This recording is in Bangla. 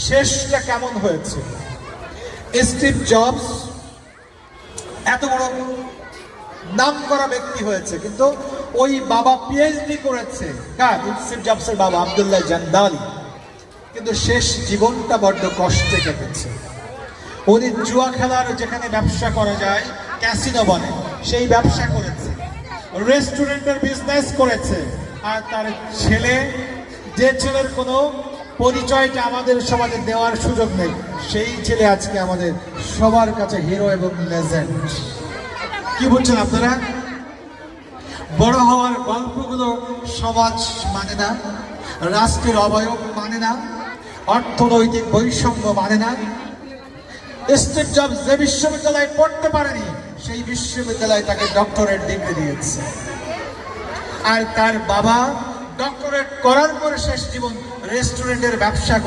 শেষটা কেমন হয়েছে। স্টিভ জবস এত বড় নাম করা ব্যক্তি হয়েছে, কিন্তু ওই বাবা পিএইচডি করেছে, স্টিভ জবসের বাবা আব্দুল্লাহ জান্দালি, কিন্তু শেষ জীবনটা বড্ড কষ্টে কেটেছে। উনি জুয়া খেলার যেখানে ব্যবসা করা যায়, ক্যাসিনো বলে, সেই ব্যবসা করেছে, রেস্টুরেন্টের বিজনেস করেছে। আর তার ছেলে, যে ছেলের কোনো পরিচয়টা আমাদের সমাজে দেওয়ার সুযোগ নেই, সেই ছেলে আজকে আমাদের সবার কাছে হিরো এবং লেজেন্ড। কি বলছেন আপনারা? বড় হওয়ার গল্পগুলো সমাজ মানে না, রাষ্ট্রের অবয়ব মানে না, অর্থনৈতিক বৈষম্য মানে না। স্টিভ জবস যে বিশ্ববিদ্যালয়ে পড়তে পারেনি, সেই বিশ্ববিদ্যালয় তাকে ডক্টরেট ডিগ্রি দিয়েছে। আর তার বাবা ডক্টরেট করার পরে শেষ জীবন রেস্টুরেন্টের ব্যবসা করে